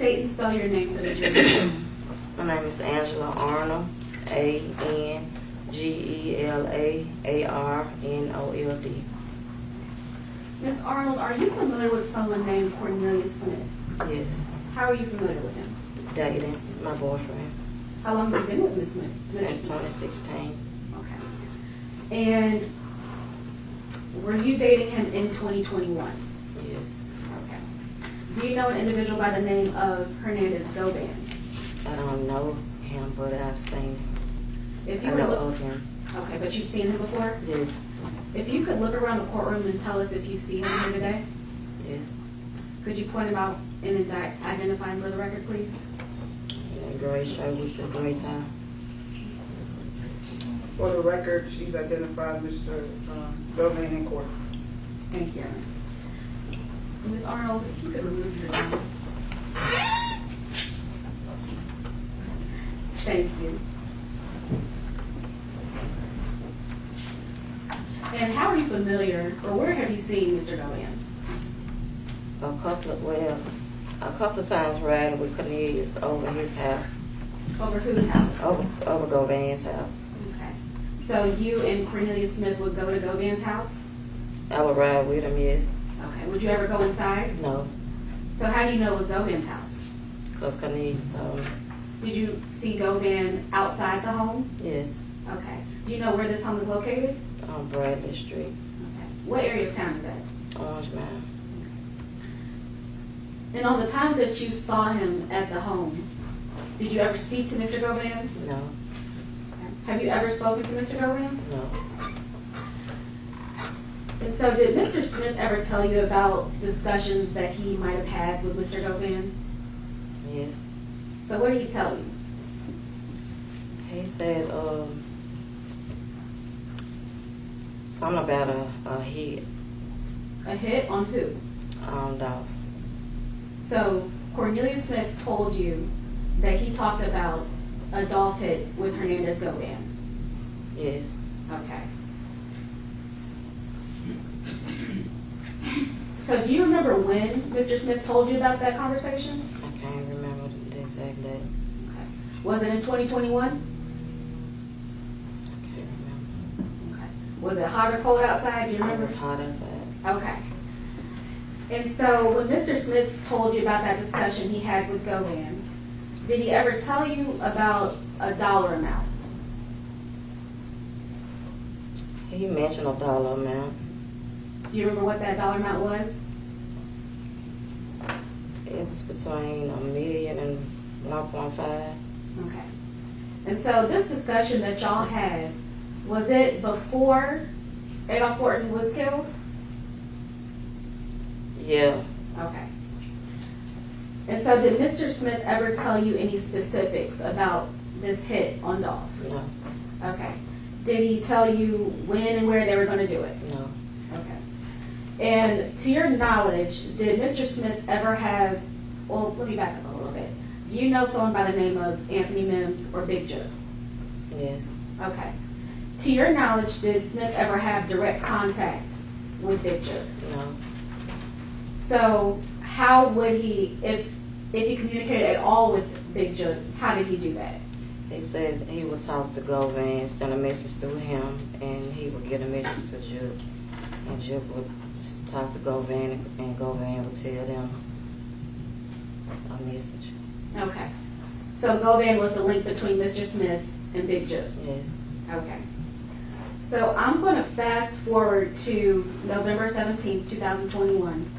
state and spell your name for the jury? My name is Angela Arnold, ANGELAARNOLD. Ms. Arnold, are you familiar with someone named Cornelius Smith? Yes, How are you familiar with him? dating my boyfriend How long have you been with Ms. Smith? since 2016. Okay. And were you dating him in 2021? Yes, Okay. Do you know an individual by the name of Hernandez Govan? I don't know him, but I've seen him. If I you were know look- of him. Okay, but you've seen him before? Yes, If you could look around the courtroom and tell us if you see him here today, yes. could you point him out and identify him for the record, please? In a gray shirt with the gray tie. For the record, she's identified Mr. Govan in court. Thank you. Ms. Arnold, if you could remove your gun. Thank you. And how are you familiar, or where have you seen Mr. Govan? A couple of times riding with Cornelius over his house, Over whose house? over Govan's house. Okay. So you and Cornelius Smith would go to Govan's house? I would ride with him, yes. Okay. Would you ever go inside? No, So how do you know it was Govan's house? because Cornelius told me. Did you see Govan outside the home? Yes, Okay. Do you know where this home is located? on Bradley Street, Okay. What area of town is that? Orange Mound. And on the times that you saw him at the home, did you ever speak to Mr. Govan? No, Have you ever spoken to Mr. Govan? no. And so did Mr. Smith ever tell you about discussions that he might have had with Mr. Govan? Yes. So what did he tell you? He said something about a hit A hit on who? on Dolph. So Cornelius Smith told you that he talked about a Dolph hit with Hernandez Govan. Yes. Okay. So do you remember when Mr. Smith told you about that conversation? I can't remember the exact date. Okay. Was it in 2021? I can't remember. Okay. Was it hot or cold outside? Do you It remember? was hot outside. Okay. And so when Mr. Smith told you about that discussion he had with Govan, did he ever tell you about a dollar amount? He mentioned a dollar amount. Do you remember what that dollar amount was? It was between $1 million and 1.5. Okay. And so this discussion that y'all had, was it before Adolph Horton was killed? Yeah. Okay. And so did Mr. Smith ever tell you any specifics about this hit on Dolph? No. Okay. Did he tell you when and where they were going to do it? No. Okay. And to your knowledge, did Mr. Smith ever have, well, let me back up a little bit. Do you know someone by the name of Anthony Mims or Big Joe? Yes. Okay. To your knowledge, did Smith ever have direct contact with Big Joe? No. So how would he, if he communicated at all with Big Joe, how did he do that? He said he would talk to Govan, send a message through him, and he would get a message to Juke. And Juke would talk to Govan, and Govan would tell them a message. Okay. So Govan was the link between Mr. Smith and Big Joe. Yes. Okay. So I'm going to fast forward to November 17th, 2021.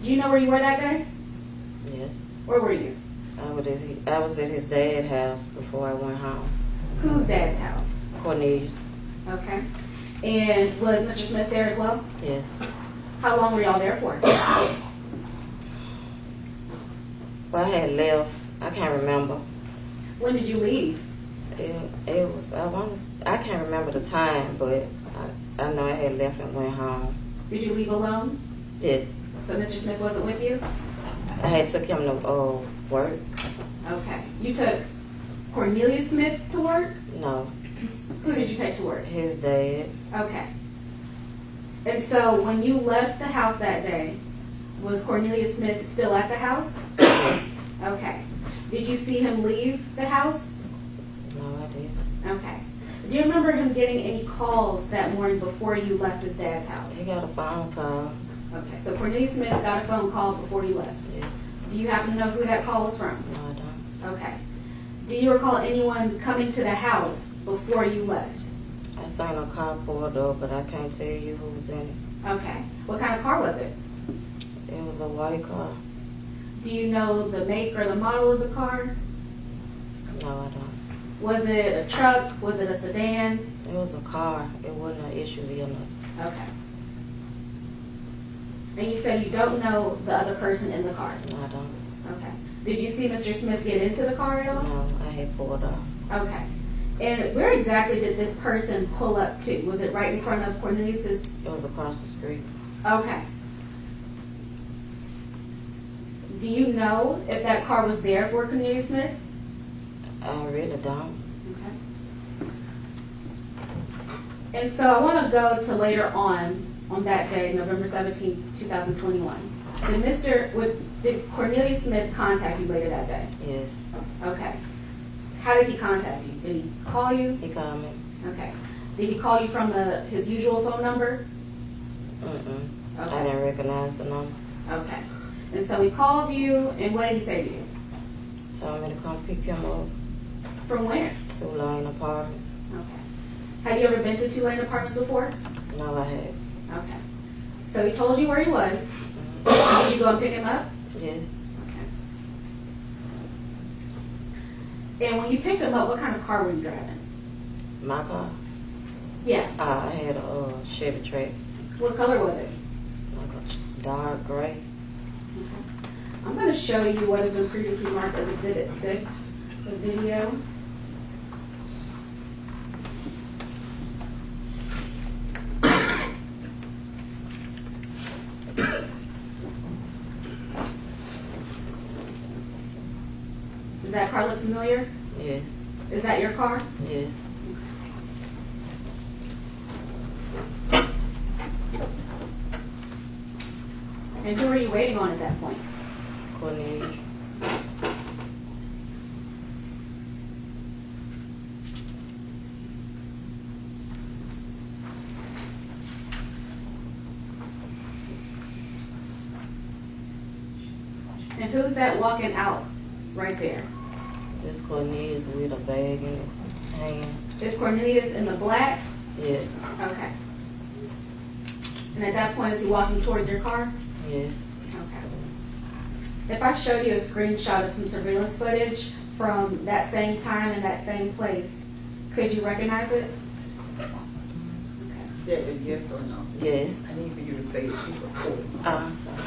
Do you know where you were that day? Yes. Where were you? I was at his dad's house before I went home. Whose dad's house? Cornelius. Okay. And was Mr. Smith there as well? Yes. How long were y'all there for? Well, I had left. I can't remember. When did you leave? It was, I can't remember the time, but I know I had left and went home. Did you leave alone? Yes. So Mr. Smith wasn't with you? I had took him to work. Okay. You took Cornelius Smith to work? No, Who did you take to work? his dad. Okay. And so when you left the house that day, was Cornelius Smith still at the house? Okay. Did you see him leave the house? No, I didn't. Okay. Do you remember him getting any calls that morning before you left his dad's house? He got a phone call. Okay, so Cornelius Smith got a phone call before you left. Yes. Do you happen to know who that call was from? No, I don't. Okay. Do you recall anyone coming to the house before you left? I seen a car pulled up, but I can't tell you who was in it. Okay. What kind of car was it? It was a white car. Do you know the make or the model of the car? No, I don't. Was it a truck? Was it a sedan? It was a car. It wasn't an SUV or nothing. Okay. And you said you don't know the other person in the car? No, I don't. Okay. Did you see Mr. Smith get into the car at all? No, I had pulled off. Okay. And where exactly did this person pull up to? Was it right in front of Cornelius's? It was across the street. Okay. Do you know if that car was there for Cornelius Smith? I really don't. Okay. And so I want to go to later on that day, November 17, 2021. Did Cornelius Smith contact you later that day? Yes. Okay. How did he contact you? Did he call you? He called me. Okay. Did he call you from his usual phone number? Mm-mm. Okay. I didn't recognize the number. Okay. And so he called you, and what did he say to you? Told me to come pick him up. From where? 2 Lane Apartments. Okay. Have you ever been to 2 Lane Apartments before? No, I had. Okay. So he told you where he was. Mm-hmm. Did you go and pick him up? Yes. Okay. And when you picked him up, what kind of car were you driving? My car? Yeah. I had a Chevy Trax. What color was it? Like a dark gray. Okay. I'm going to show you what has been previously marked as Exhibit 6, the video. Does that car look familiar? Yes. Is that your car? Yes. And who were you waiting on at that point? Cornelius. And who's that walking out right there? This Cornelius with a bag in his hand. Is Cornelius in the black? Yes. Okay. And at that point, is he walking towards your car? Yes. Okay. If I showed you a screenshot of some surveillance footage from that same time and that same place, could you recognize it? Okay. Yeah, yes or no? Yes. I need for you to say that she's recording. I'm sorry.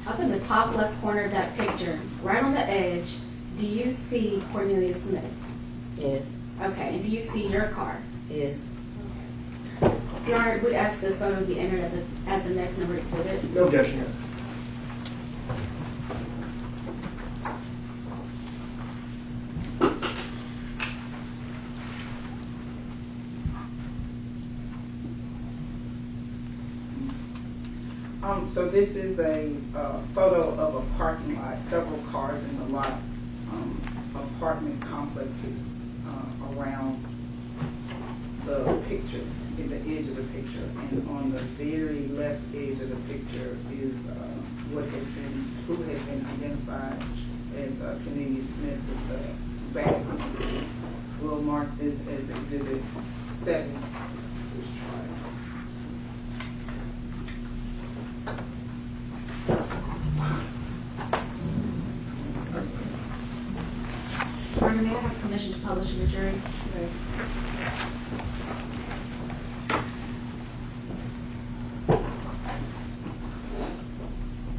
Up in the top left corner of that picture, right on the edge, do you see Cornelius Smith? Yes. Okay, and do you see your car? Yes. Your Honor, would ask this photo to be entered as the next number exhibit. No objection. So this is a photo of a parking lot, several cars in the lot, apartment complexes around the picture, in the edge of the picture. And on the very left edge of the picture is who has been identified as Cornelius Smith with the bag. We'll mark this as Exhibit 7. Your Honor, may I have permission to publish to the jury?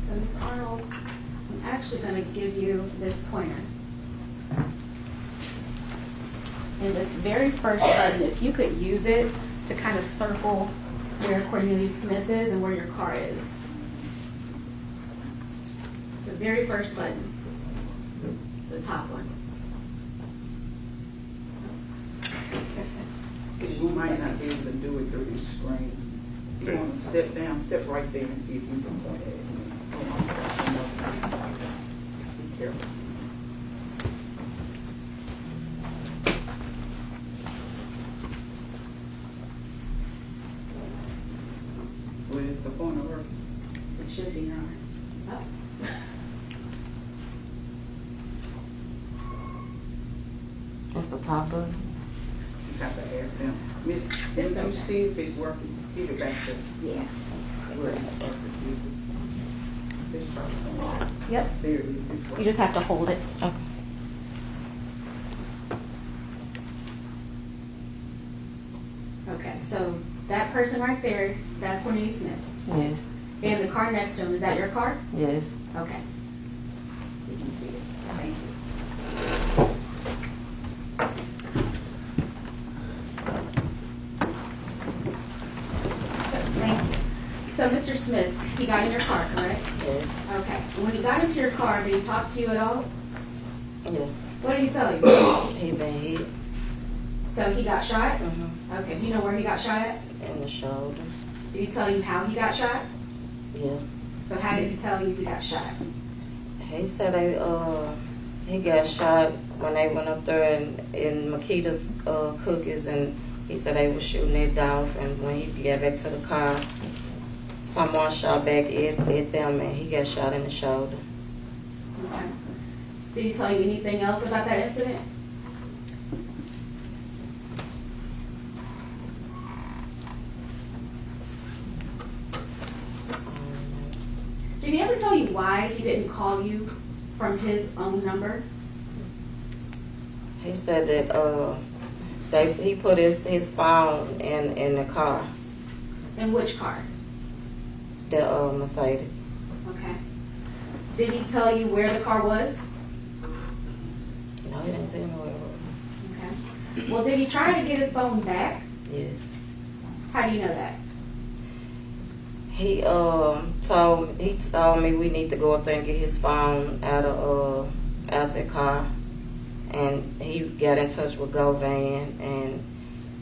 So, Ms. Arnold, I'm actually going to give you this pointer. And this very first button, if you could use it to kind of circle where Cornelius Smith is and where your car is. The very first button, the top one. You might not be able to do it through this screen. If you want to step down, step right there and see if you can point at it. Be careful. Where's the pointer work? It should be on. Oh. That's the top of it. You have to ask them. Miss, It's can you okay. see if it's working? Give it back to Yeah. where it's supposed to see if it's probably. Yep. There it is. It's You working. just have to hold it. Okay. Okay, so that person right there, that's Cornelius Smith. Yes. And the car next to him, is that your car? Yes. Okay. You can see it. Thank you. Thank you. So, Mr. Smith, he got in your car, correct? Yes. Okay. And when he got into your car, did he talk to you at all? Yeah. What did he tell you? He been hit. So he got shot? Mm-hmm. Okay. Do you know where he got shot at? In the shoulder. Did he tell you how he got shot? Yeah. So how did he tell you he got shot? He said he got shot when they went up there in Makita's cookies, and he said they were shooting at Dolph, and when he got back to the car, someone shot back at them, and he got shot in the shoulder. Okay. Did he tell you anything else about that incident? Did he ever tell you why he didn't call you from his own number? He said that he put his phone in the car, In which car? the Mercedes. Okay. Did he tell you where the car was? No, he didn't tell me where it was. Okay. Well, did he try to get his phone back? Yes. How do you know that? He told me we need to go up there and get his phone out the car, and he got in touch with Govan, and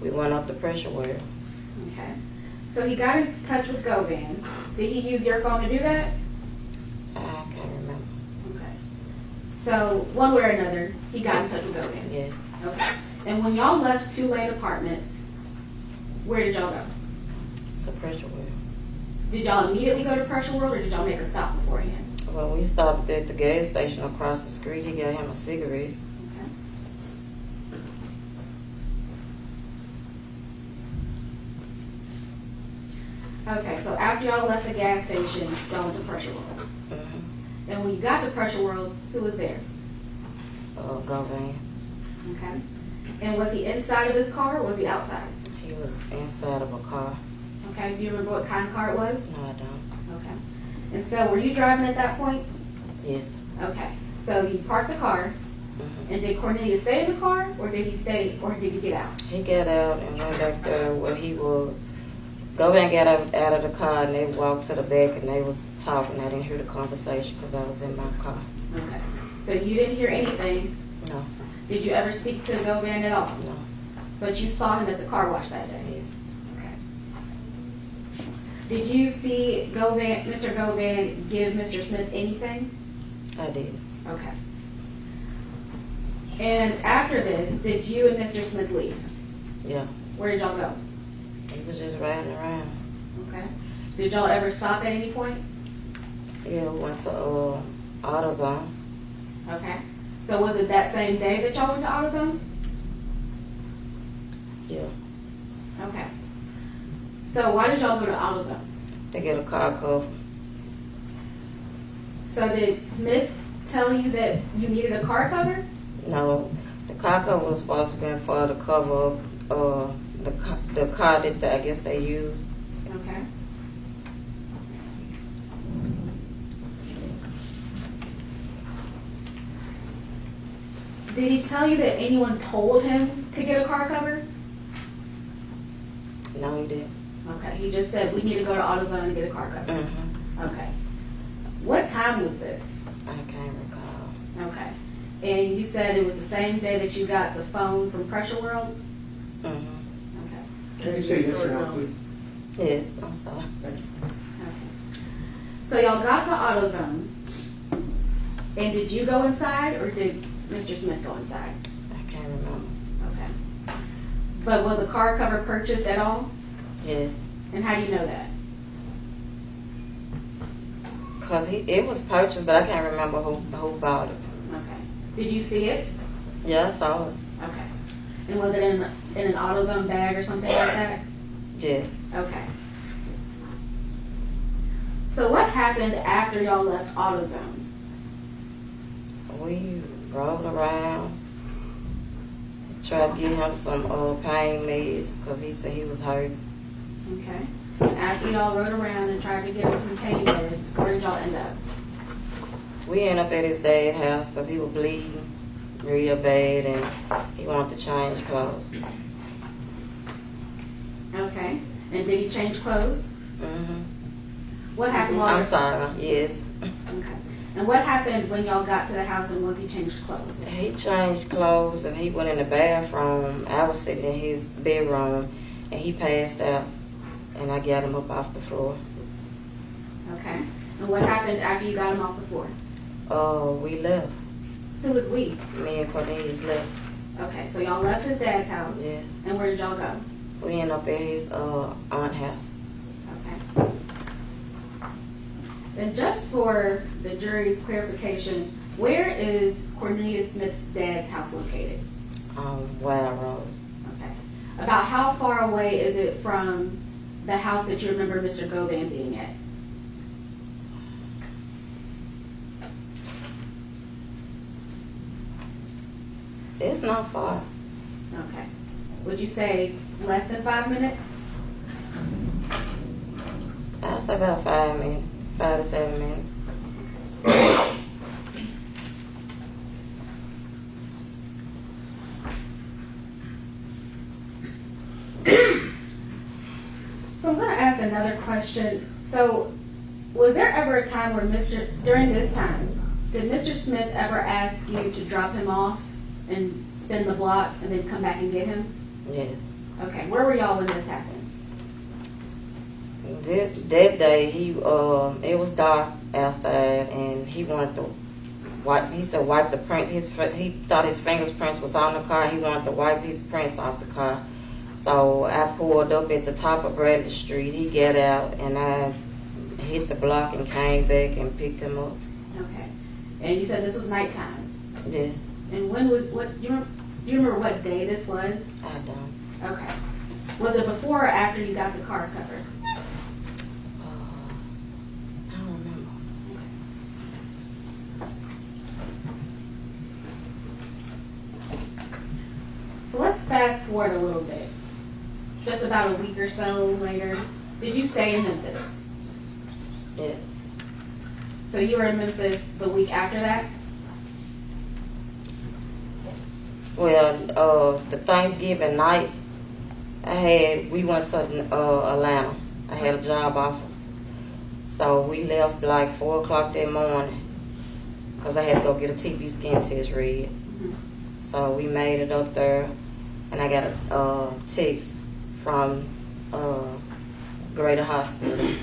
we went up the pressure well. Okay. So he got in touch with Govan. Did he use your phone to do that? I can't remember. Okay. So one way or another, he got in touch with Govan. Yes. Okay. And when y'all left Two Lane Apartments, where did y'all go? It's a pressure well. Did y'all immediately go to Pressure World, or did y'all make a stop beforehand? Well, we stopped at the gas station across the street. He got him a cigarette. Okay, so after y'all left the gas station, y'all went to Pressure World. Mm-hmm. And when you got to Pressure World, who was there? Govan. Okay. And was he inside of his car or was he outside? He was inside of a car. Okay. Do you remember what kind of car it was? No, I don't. Okay. And so were you driving at that point? Yes. Okay. So you parked the car, Mm-hmm. and did Cornelius stay in the car, or did he get out? He got out and went back there where he was. Govan got out of the car, and they walked to the back, and they was talking. I didn't hear the conversation because I was in my car. Okay. So you didn't hear anything. No. Did you ever speak to Govan at all? No. But you saw him at the car wash that day? Yes. Okay. Did you see Mr. Govan give Mr. Smith anything? I did. Okay. And after this, did you and Mr. Smith leave? Yeah. Where did y'all go? He was just riding around. Okay. Did y'all ever stop at any point? Yeah, we went to AutoZone. Okay. So was it that same day that y'all went to AutoZone? Yeah. Okay. So why did y'all go to AutoZone? To get a car cover. So did Smith tell you that you needed a car cover? No, the car cover was supposed to be for the cover of the car that I guess they used. Okay. Did he tell you that anyone told him to get a car cover? No, he didn't. Okay, he just said we need to go to AutoZone and get a car cover. Mm-hmm. Okay. What time was this? I can't recall. Okay. And you said it was the same day that you got the phone from Pressure World? Mm-hmm. Okay. Can you say yes or no, please? Yes, I'm sorry. Thank you. Okay. So y'all got to AutoZone, and did you go inside or did Mr. Smith go inside? I can't remember. Okay. But was a car cover purchased at all? Yes, And how do you know that? because it was purchased, but I can't remember who bought it. Okay. Did you see it? Yeah, I saw it. Okay. And was it in an AutoZone bag or something like that? Yes. Okay. So what happened after y'all left AutoZone? We rolled around, tried to get him some pain meds because he said he was hurt. Okay. After y'all rode around and tried to get him some pain meds, where did y'all end up? We ended up at his dad's house because he was bleeding real bad and he wanted to change clothes. Okay. And did he change clothes? Mm-hmm. What happened while I'm sorry. Yes. Okay. And what happened when y'all got to the house and once he changed clothes? He changed clothes and he went in the bathroom. I was sitting in his bedroom and he passed out and I got him up off the floor. Okay. And what happened after you got him off the floor? We left. Who was we? Me and Cornelius left. Okay, so y'all left his dad's house. Yes. And where did y'all go? We ended up at his aunt's house. Okay. And just for the jury's clarification, where is Cornelius Smith's dad's house located? Wild Rose. Okay. About how far away is it from the house that you remember Mr. Govan being at? It's not far. Okay. Would you say less than 5 minutes? I'd say about 5 minutes, 5 to 7 minutes. So I'm going to ask another question. So was there ever a time where during this time, did Mr. Smith ever ask you to drop him off and spin the block and then come back and get him? Yes. Okay, where were y'all when this happened? That day, it was dark outside, and he wanted to wipe. He said, "Wipe the prints." He thought his fingerprints was on the car. He wanted to wipe his prints off the car. So I pulled up at the top of Bradley Street. He got out, and I hit the block and came back and picked him up. Okay, and you said this was nighttime. Yes. And when was do you remember what day this was? I don't. Okay. Was it before or after you got the car covered? I don't remember. So let's fast forward a little bit. Just about a week or so later, did you stay in Memphis? Yes. So you were in Memphis the week after that? Well, the Thanksgiving night, we went to Atlanta. I had a job offer. So we left like 4 o'clock that morning because I had to go get a TB skin test read. Mm-hmm. So we made it up there, and I got a text from Greater Hospital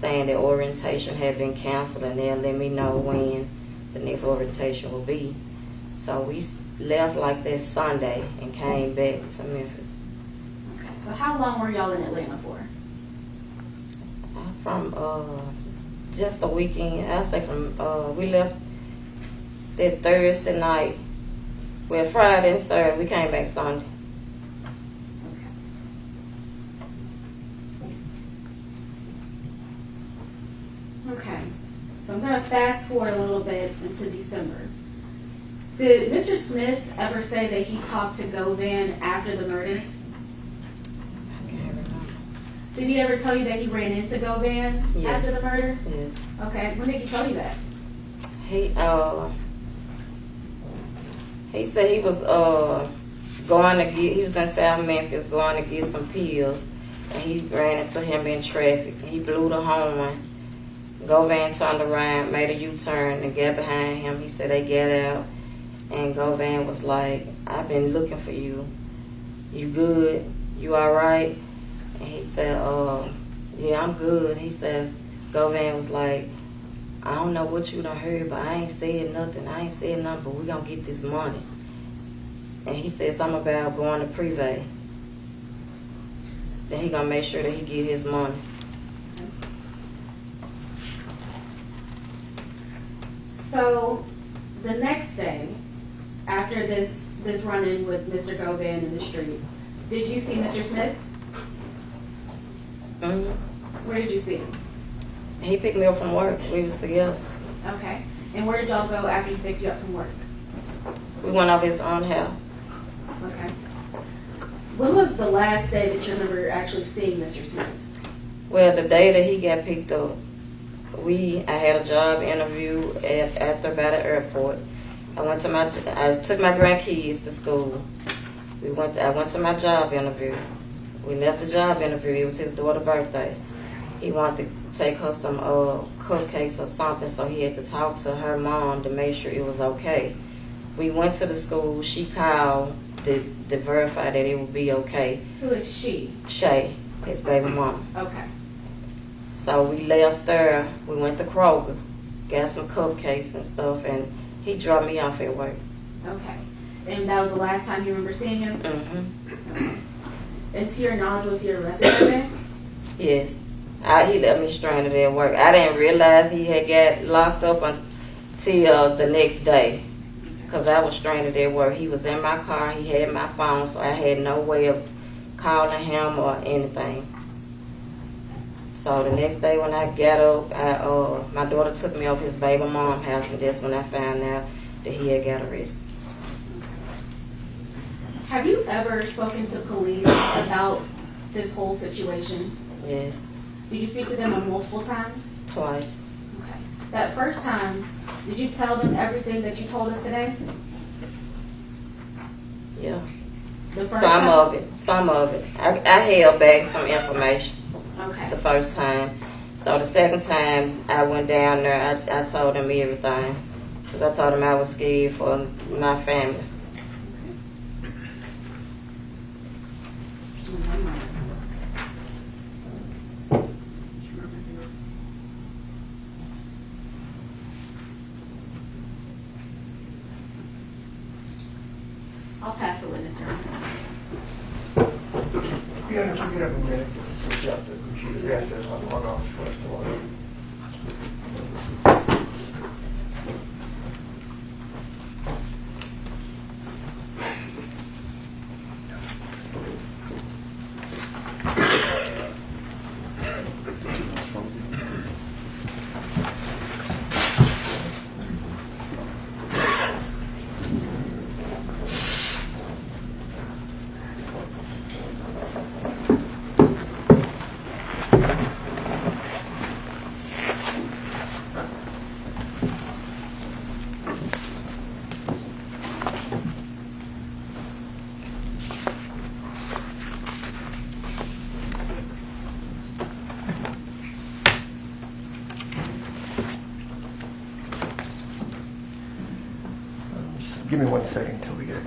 saying that orientation had been canceled and they'll let me know when the next orientation will be. So we left like that Sunday and came back to Memphis. Okay. So how long were y'all in Atlanta for? From just a weekend. I say from we left that Thursday night. Well, Friday and Saturday. We came back Sunday. Okay. So I'm going to fast forward a little bit into December. Did Mr. Smith ever say that he talked to Govan after the murder? I can't remember. Did he ever tell you that he ran into Govan Yes. after the murder? Yes. Okay. When did he tell you that? He said he was he was in South Memphis going to get some pills, and he ran into him in traffic. He blew the horn. Govan turned around, made a U-turn, and got behind him. He said they got out, and Govan was like, "I've been looking for you. You good? You all right?" And he said, yeah, I'm good. He said, Govan was like, I don't know what you done heard, but I ain't said nothing. But we gonna get this money. And he said something about going to Privé. Then he gonna make sure that he get his money. So the next day, after this run-in with Mr. Govan in the street, did you see Mr. Smith? Mm-hmm. Where did you see him? He picked me up from work. We was together. Okay. And where did y'all go after he picked you up from work? We went over his own house. Okay. When was the last day that you remember actually seeing Mr. Smith? Well, the day that he got picked up, I had a job interview by the airport. I took my grandkids to school. I went to my job interview. We left the job interview. It was his daughter's birthday. He wanted to take her some cupcakes or something, so he had to talk to her mom to make sure it was okay. We went to the school. She called to verify that it would be okay. Who is she? Shay, his baby mom. Okay. So we left there. We went to Kroger, got some cupcakes and stuff, and he dropped me off at work. Okay. And that was the last time you remember seeing him? Mm-hmm. Okay. And to your knowledge, was he arrested that day? Yes. He left me stranded at work. I didn't realize he had got locked up until the next day, because I was stranded at work. He was in my car. He had my phone, so I had no way of calling him or anything. So the next day when I got up, my daughter took me over his baby mom's house, and that's when I found out that he had got arrested. Have you ever spoken to police about this whole situation? Yes, Did you speak to them multiple times? twice. Okay. That first time, did you tell them everything that you told us today? Yeah. The first Some time? of it. I held back some information Okay. the first time. So the second time I went down there, I told them everything. Because I told them I was scared for my family. I'll pass the witness around. Yeah, if we could have a minute to switch out the computers. They have to log off for us to log in. Just give me 1 second until we get it.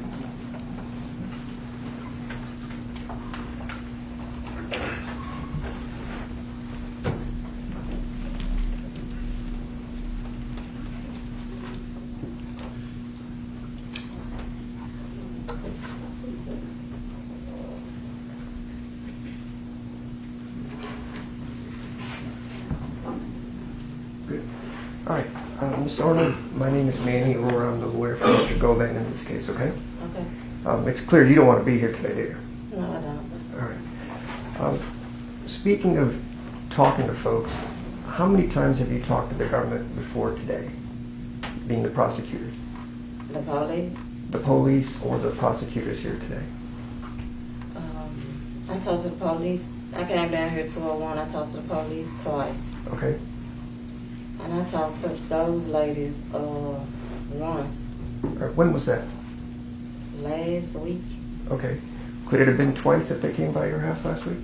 Good. All right. Ms. Arnold, my name is Manny Aurora. I'm the lawyer for Mr. Govan in this case, okay? Okay. It's clear you don't want to be here today, do you? No, I don't. All right. Speaking of talking to folks, how many times have you talked to the government before today, being the prosecutor? The police? The police or the prosecutors here today? I talked to the police. I came down here 201. I talked to the police twice. Okay. And I talked to those ladies once, All right. When was that? last week. Okay. Could it have been twice that they came by your house last week?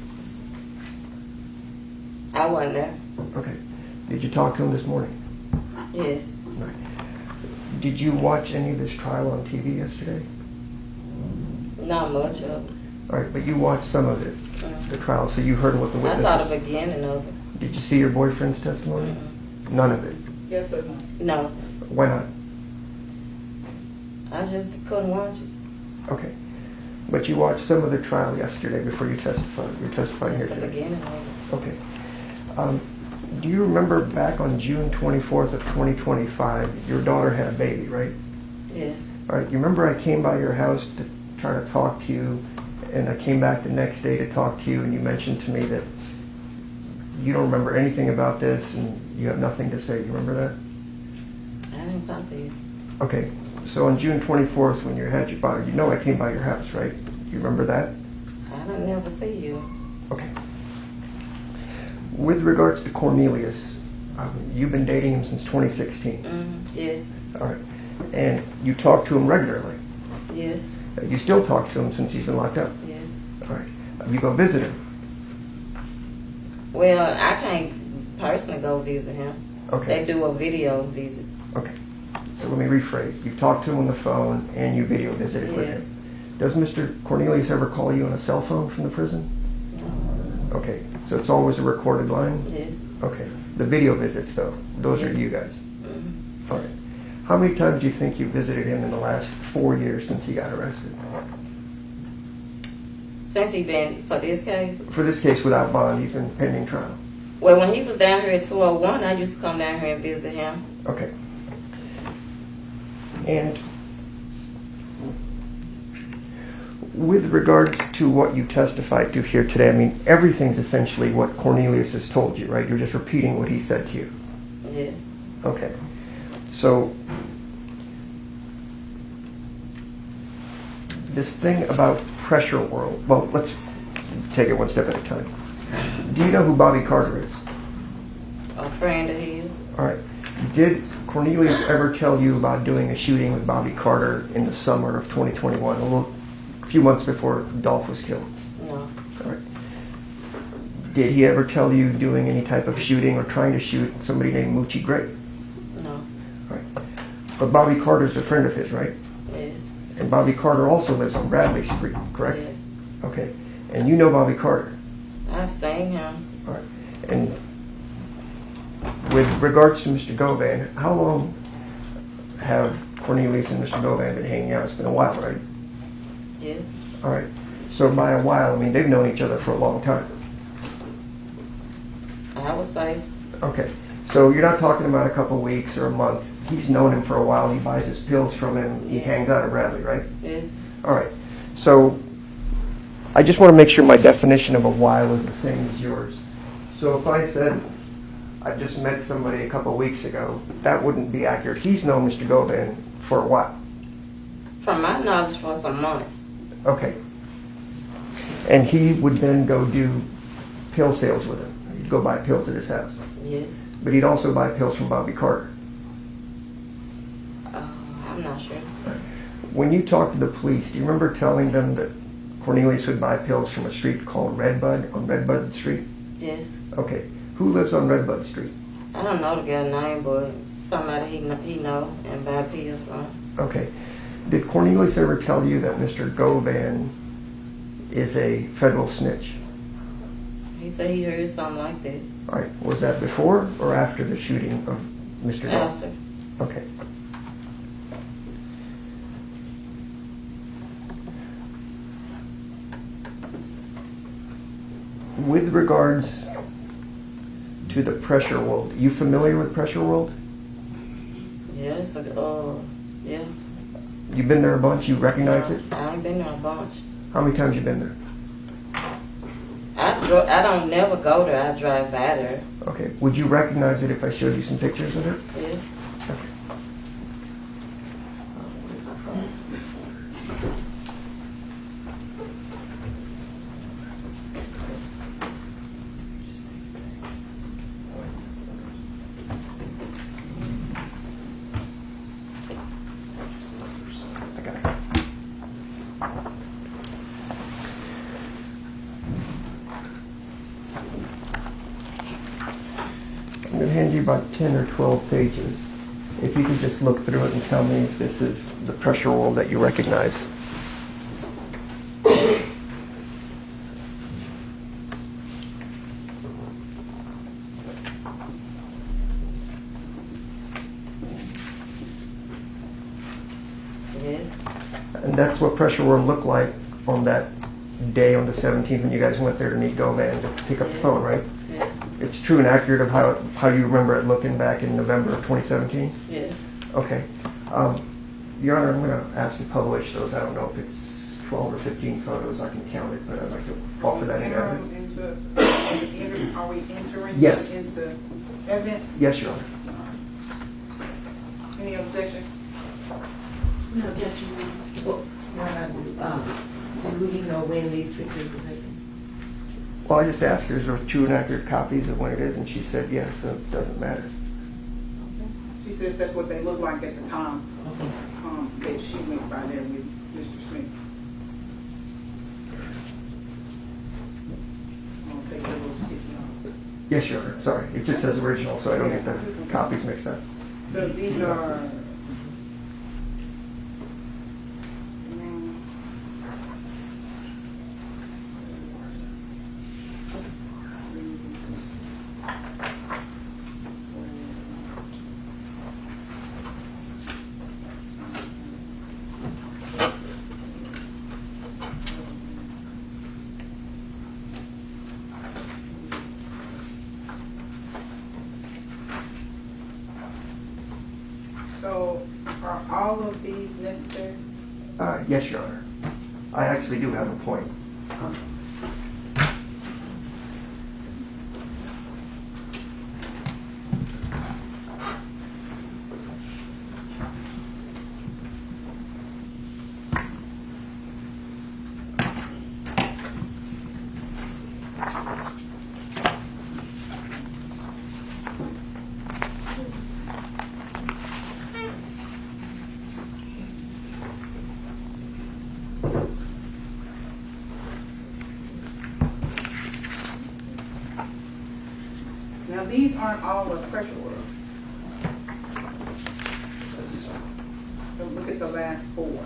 I wasn't there. Okay. Did you talk to them this morning? Yes. Right. Did you watch any of this trial on TV yesterday? Not much of it. All right, but you watched some of it, the trial, so you heard what the I witnesses... saw the beginning of it. Did you see your boyfriend's testimony? None of it. Yes or no? No, Why not? I just couldn't watch it. Okay. But you watched some of the trial yesterday before you testified. You're testifying here Just the today. beginning of it. Okay. Do you remember back on June 24th of 2025, your daughter had a baby, right? Yes, All right. You remember I came by your house to try to talk to you, and I came back the next day to talk to you, and you mentioned to me that you don't remember anything about this and you have nothing to say. You remember that? I didn't talk to you. Okay. So on June 24th, when you had your daughter, you know I came by your house, right? You remember that? I didn't never see you. Okay. With regards to Cornelius, you've been dating him since 2016. Yes, All right. And you talk to him regularly. yes, You still talk to him since he's been locked up. yes. All right. You go visit him. Well, I can't personally go visit him. Okay. They do a video visit. Okay. So let me rephrase. You talked to him on the phone and you video visited with Yes. him. Does Mr. Cornelius ever call you on a cell phone from the prison? No. Okay. So it's always a recorded line? Yes. Okay. The video visits, though, those are Yes. you guys. Mhm. All right. How many times do you think you visited him in the last 4 years since he got arrested? Since he been for this case. For this case without bond, he's been pending trial. Well, when he was down here at 201, I used to come down here and visit him. Okay. And with regards to what you testified to here today, I mean, everything's essentially what Cornelius has told you, right? You're just repeating what he said to you. Yes. Okay. So, this thing about pressure world, well, let's take it one step at a time. Do you know who Bobby Carter is? A friend of his. All right. Did Cornelius ever tell you about doing a shooting with Bobby Carter in the summer of 2021, a few months before Dolph was killed? No. All right. Did he ever tell you doing any type of shooting or trying to shoot somebody named Moochie Gray? No. All right. But Bobby Carter's a friend of his, right? Yes. And Bobby Carter also lives on Bradley Street, correct? Yes. Okay. And you know Bobby Carter. I've seen him. All right. And with regards to Mr. Govan, how long have Cornelius and Mr. Govan been hanging out? It's been a while, right? Yes. All right. So by a while, I mean, they've known each other for a long time. I would say. Okay. So you're not talking about a couple weeks or a month. He's known him for a while. He buys his pills from him. He hangs out at Bradley, right? Yes. All right. So I just want to make sure my definition of a while is the same as yours. So if I said I just met somebody a couple of weeks ago, that wouldn't be accurate. He's known Mr. Govan for a while. From my knowledge, for some months. Okay. And he would then go do pill sales with him. He'd go buy pills at his house. Yes. But he'd also buy pills from Bobby Carter. I'm not sure. When you talked to the police, do you remember telling them that Cornelius would buy pills from a street called Redbud on Redbud Street? Yes. Okay. Who lives on Redbud Street? I don't know the girl's name, but somebody he know and buy pills from. Okay. Did Cornelius ever tell you that Mr. Govan is a federal snitch? He said he heard something like that. All right. Was that before or after the shooting of Mr. Dolph? After. Okay. With regards to the pressure world, you familiar with pressure world? Yes. Yeah. You've been there a bunch. You recognize it? I ain't been there a bunch. How many times you been there? I don't never go there. I drive by there. Okay. Would you recognize it if I showed you some pictures of it? Yes. Okay. I got it. I'm going to hand you about 10 or 12 pages. If you could just look through it and tell me if this is the pressure world that you recognize. And that's what pressure will look like on that day on the 17th when you guys went there to meet Govan to pick up the phone, right? Yes. It's true and accurate of how you remember it looking back in November of 2017? Yes. Okay. Your Honor, I'm going to ask to publish those. I don't know if it's 12 or 15 photos. I can count it, but I'd like to offer that in evidence. Are we entering Yes. into evidence? Yes, Your Honor. Any objection? No objection. Well, why not, do we know when these pictures were taken? Well, I just asked her, is there true and accurate copies of when it is, and she said yes, so it doesn't matter. She says that's what they look like at the time Okay. that she went by there with Mr. Smith. I'm gonna take a little sticky off. Yes, Your Honor. Sorry. It just says original, so I don't get the copies mixed up. So these are. So are all of these necessary? Yes, Your Honor. I actually do have a point. Now these aren't all a pressure world. So look at the last four.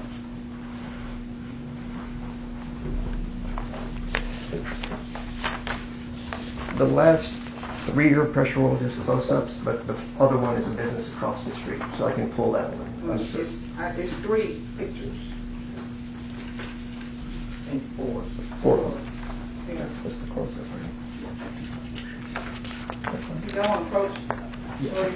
The last 3 are pressure roll, just close-ups, but the other one is a business across the street, so I can pull that one. It's 3 pictures. And 4. 4. Yeah. That's the close-up, right? You don't want to approach. Yeah.